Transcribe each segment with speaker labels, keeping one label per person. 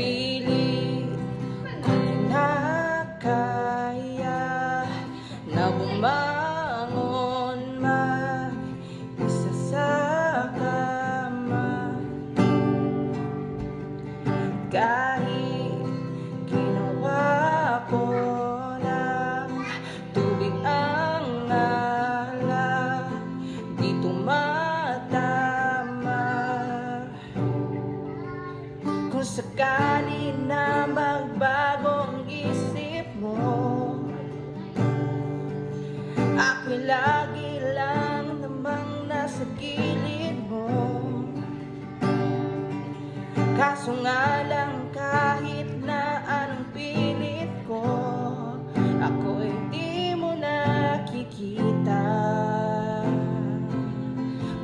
Speaker 1: pilit ko kinakaya na bumangon mag-isa sa kama. Kahit ginawa ko ng tubig ang alak, di tumatama. Kung sakali na magbago ang isip mo, ako'y lagi lang namang nasa gilid mo. Kaso nga lang kahit na anong pilit ko, ako'y di mo nakikita.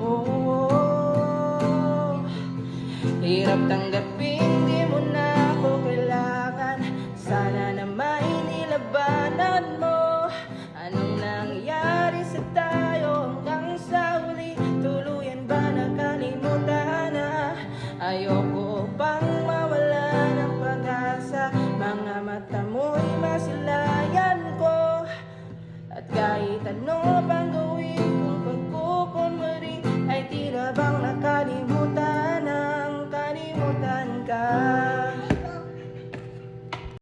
Speaker 1: Oh, hirap tanggapin di mo na